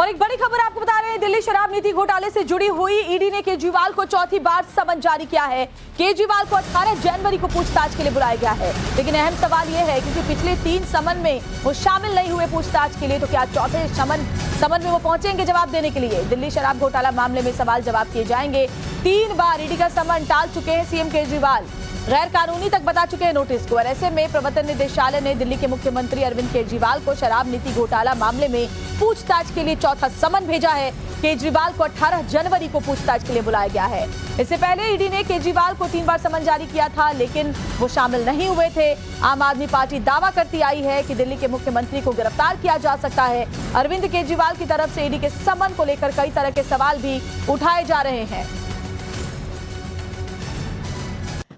और एक बड़ी खबर आपको बता रहे हैं, दिल्ली शराब नीति घोटाले से जुड़ी हुई ईडी ने केजरीवाल को चौथी बार समन जारी किया है। केजरीवाल को 18 जनवरी को पूछताछ के लिए बुलाया गया है, लेकिन अहम सवाल यह है क्योंकि पिछले 3 समन में वो शामिल नहीं हुए पूछताछ के लिए, तो क्या चौथे समन में वो पहुंचेंगे जवाब देने के लिए? दिल्ली शराब घोटाला मामले में सवाल जवाब किए जाएंगे। 3 बार ईडी का समन टाल चुके हैं सीएम केजरीवाल, गैर कानूनी तक बता चुके हैं नोटिस को। और ऐसे में प्रवर्तन निदेशालय ने दिल्ली के मुख्यमंत्री अरविंद केजरीवाल को शराब नीति घोटाला मामले में पूछताछ के लिए चौथा समन भेजा है। केजरीवाल को 18 जनवरी को पूछताछ के लिए बुलाया गया है। इससे पहले ईडी ने केजरीवाल को 3 बार समन जारी किया था, लेकिन वो शामिल नहीं हुए थे। आम आदमी पार्टी दावा करती आई है कि दिल्ली के मुख्यमंत्री को गिरफ्तार किया जा सकता है। अरविंद केजरीवाल की तरफ से ईडी के समन को लेकर कई तरह के सवाल भी उठाए जा रहे हैं।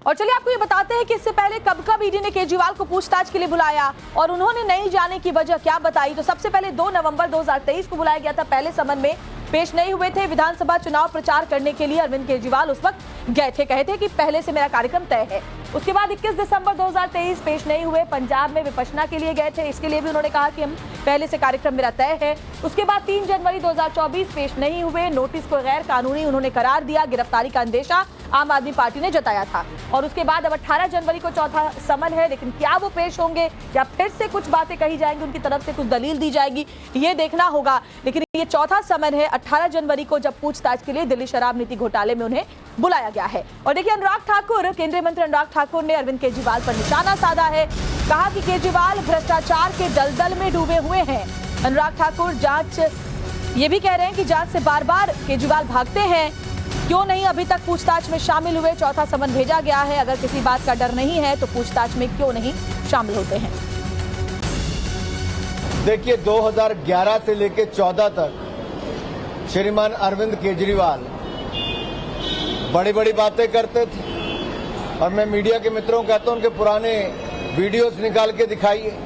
और चलिए आपको ये बताते हैं कि इससे पहले कब ईडी ने केजरीवाल को पूछताछ के लिए बुलाया और उन्होंने नहीं जाने की वजह क्या बताई। तो सबसे पहले 2 नवंबर 2023 को बुलाया गया था। पहले समन में पेश नहीं हुए थे। विधानसभा चुनाव प्रचार करने के लिए अरविंद केजरीवाल उस वक्त गए थे, कहे थे कि पहले से मेरा कार्यक्रम तय है। उसके बाद 21 दिसंबर 2023 पेश नहीं हुए। पंजाब में विपश्यना के लिए गए थे, इसके लिए भी उन्होंने कहा कि हम पहले से कार्यक्रम मेरा तय है। उसके बाद 3 जनवरी 2024 पेश नहीं हुए। नोटिस को गैर कानूनी उन्होंने करार दिया। गिरफ्तारी का अंदेशा आम आदमी पार्टी ने जताया था। और उसके बाद अब 18 जनवरी को चौथा समन है, लेकिन क्या वो पेश होंगे या फिर से कुछ बातें कही जाएंगी, उनकी तरफ से कुछ दलील दी जाएगी, ये देखना होगा। लेकिन ये चौथा समन है 18 जनवरी को, जब पूछताछ के लिए दिल्ली शराब नीति घोटाले में उन्हें बुलाया गया है। और देखिए, अनुराग ठाकुर, केंद्रीय मंत्री अनुराग ठाकुर ने अरविंद केजरीवाल पर निशाना साधा है। कहा कि केजरीवाल भ्रष्टाचार के दलदल में डूबे हुए हैं। अनुराग ठाकुर ये भी कह रहे हैं कि जांच से बार बार केजरीवाल भागते हैं, क्यों नहीं अभी तक पूछताछ में शामिल हुए? चौथा समन भेजा गया है, अगर किसी बात का डर नहीं है तो पूछताछ में क्यों नहीं शामिल होते हैं? देखिए, 2011 से लेकर 14 तक श्रीमान अरविंद केजरीवाल बड़ी बड़ी बातें करते थे और मैं मीडिया के मित्रों को कहता हूं उनके पुराने वीडियोस निकाल के दिखाइए।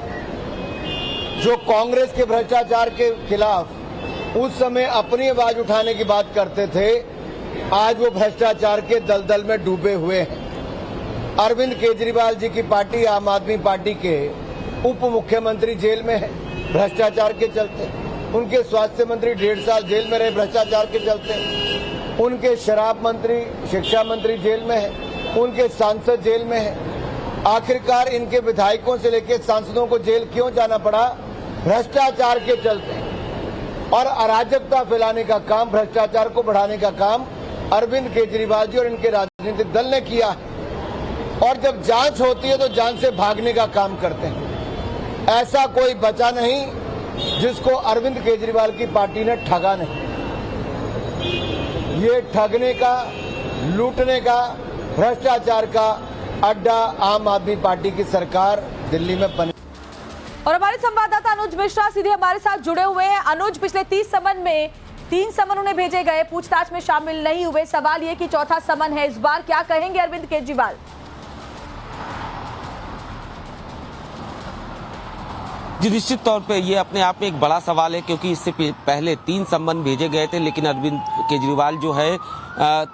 जो कांग्रेस के भ्रष्टाचार के खिलाफ उस समय अपनी आवाज उठाने की बात करते थे, आज वो भ्रष्टाचार के दलदल में डूबे हुए हैं। अरविंद केजरीवाल जी की पार्टी आम आदमी पार्टी के उप मुख्यमंत्री जेल में है भ्रष्टाचार के चलते। उनके स्वास्थ्य मंत्री 1.5 साल जेल में रहे भ्रष्टाचार के चलते। उनके शराब मंत्री, शिक्षा मंत्री जेल में है। उनके सांसद जेल में है। आखिरकार इनके विधायकों से लेकर सांसदों को जेल क्यों जाना पड़ा? भ्रष्टाचार के चलते। और अराजकता फैलाने का काम, भ्रष्टाचार को बढ़ाने का काम अरविंद केजरीवाल जी और इनके राजनीतिक दल ने किया है। और जब जांच होती है तो जांच से भागने का काम करते हैं। ऐसा कोई बचा नहीं जिसको अरविंद केजरीवाल की पार्टी ने ठगा नहीं। ये ठगने का, लूटने का, भ्रष्टाचार का अड्डा आम आदमी पार्टी की सरकार दिल्ली में बनी। और हमारे संवाददाता अनुज मिश्रा सीधे हमारे साथ जुड़े हुए हैं। अनुज, पिछले 30 समन में 3 समन उन्हें भेजे गए, पूछताछ में शामिल नहीं हुए। सवाल ये कि चौथा समन है, इस बार क्या कहेंगे अरविंद केजरीवाल? जी, निश्चित तौर पे ये अपने आप में एक बड़ा सवाल है, क्योंकि इससे पहले 3 समन भेजे गए थे, लेकिन अरविंद केजरीवाल जो है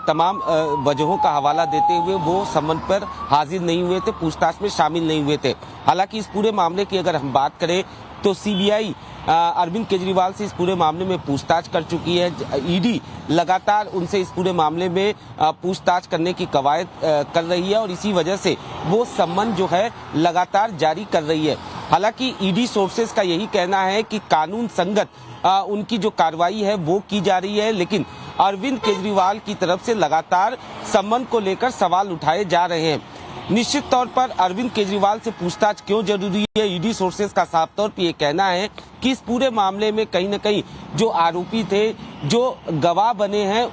तमाम वजहों का हवाला देते हुए वो समन पर हाजिर नहीं हुए थे, पूछताछ में शामिल नहीं हुए थे। हालांकि इस पूरे मामले की अगर हम बात करें तो सीबीआई अरविंद केजरीवाल से इस पूरे मामले में पूछताछ कर चुकी है। ईडी लगातार उनसे इस पूरे मामले में पूछताछ करने की कवायद कर रही है और इसी वजह से वो समन जो है लगातार जारी कर रही है। हालांकि ईडी सोर्सेज का यही कहना है कि कानून संगत उनकी जो कार्रवाई है वो की जा रही है, लेकिन अरविंद केजरीवाल की तरफ से लगातार समन को लेकर सवाल उठाए जा रहे हैं। निश्चित तौर पर अरविंद केजरीवाल से पूछताछ क्यों जरूरी है? ईडी सोर्सेज का साफ तौर पर यह कहना है कि इस पूरे मामले में कहीं न कहीं जो आरोपी थे, जो गवाह बने हैं,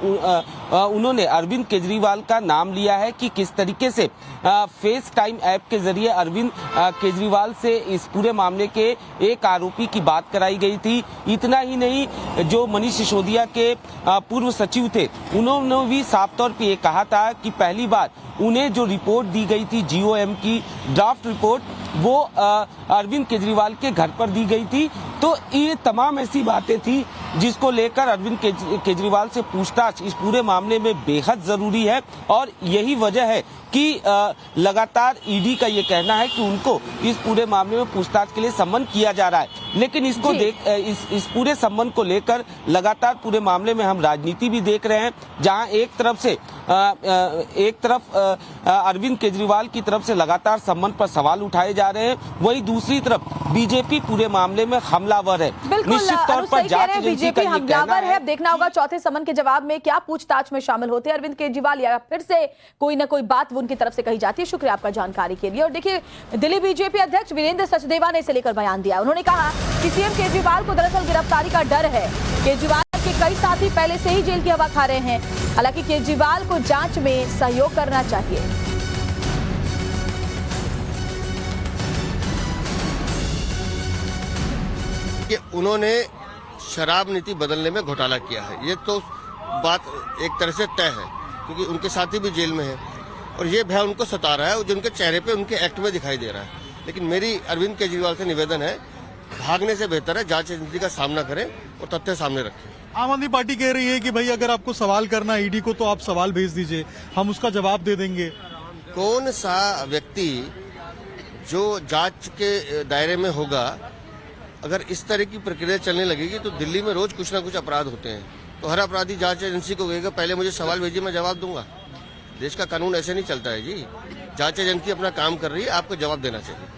उन्होंने अरविंद केजरीवाल का नाम लिया है कि किस तरीके से फेस टाइम ऐप के जरिए अरविंद केजरीवाल से इस पूरे मामले के एक आरोपी की बात कराई गई थी। इतना ही नहीं, जो मनीष सिसोदिया के पूर्व सचिव थे, उन्होंने भी साफ तौर पर यह कहा था कि पहली बार उन्हें जो रिपोर्ट दी गई थी GOM की ड्राफ्ट रिपोर्ट, वो अरविंद केजरीवाल के घर पर दी गई थी। तो ये तमाम ऐसी बातें थी जिसको लेकर अरविंद केजरीवाल से पूछताछ इस पूरे मामले में बेहद जरूरी है। और यही वजह है कि लगातार ईडी का ये कहना है कि उनको इस पूरे मामले में पूछताछ के लिए सम्मन किया जा रहा है। लेकिन इसको इस पूरे सम्मन को लेकर लगातार पूरे मामले में हम राजनीति भी देख रहे हैं, जहां एक तरफ अरविंद केजरीवाल की तरफ से लगातार सम्मन पर सवाल उठाए जा रहे हैं, वहीं दूसरी तरफ बीजेपी पूरे मामले में हमलावर है। निश्चित तौर पर जांच एजेंसी का ये कहना है। अब देखना होगा चौथे सम्मन के जवाब में क्या पूछताछ में शामिल होते हैं अरविंद केजरीवाल, या फिर से कोई न कोई बात उनकी तरफ से कही जाती है। शुक्रिया आपका जानकारी के लिए। और देखिए, दिल्ली बीजेपी अध्यक्ष वीरेंद्र सचदेवा ने इसे लेकर बयान दिया। उन्होंने कहा कि सीएम केजरीवाल को दरअसल गिरफ्तारी का डर है। केजरीवाल के कई साथी पहले से ही जेल की हवा खा रहे हैं। हालांकि केजरीवाल को जांच में सहयोग करना चाहिए। कि उन्होंने शराब नीति बदलने में घोटाला किया है, ये तो बात एक तरह से तय है, क्योंकि उनके साथी भी जेल में हैं और ये भय उनको सता रहा है, जो उनके चेहरे पे उनके एक्ट में दिखाई दे रहा है। लेकिन मेरी अरविंद केजरीवाल से निवेदन है, भागने से बेहतर है जांच एजेंसी का सामना करें और तथ्य सामने रखें। आम आदमी पार्टी कह रही है कि भाई अगर आपको सवाल करना है ईडी को तो आप सवाल भेज दीजिए, हम उसका जवाब दे देंगे। कौन सा व्यक्ति जो जांच के दायरे में होगा, अगर इस तरह की प्रक्रिया चलने लगेगी तो दिल्ली में रोज कुछ ना कुछ अपराध होते हैं, तो हर अपराधी जांच एजेंसी को कहेगा पहले मुझे सवाल भेजिए, मैं जवाब दूंगा। देश का कानून ऐसे नहीं चलता है जी। जांच एजेंसी अपना काम कर रही है, आपको जवाब देना चाहिए।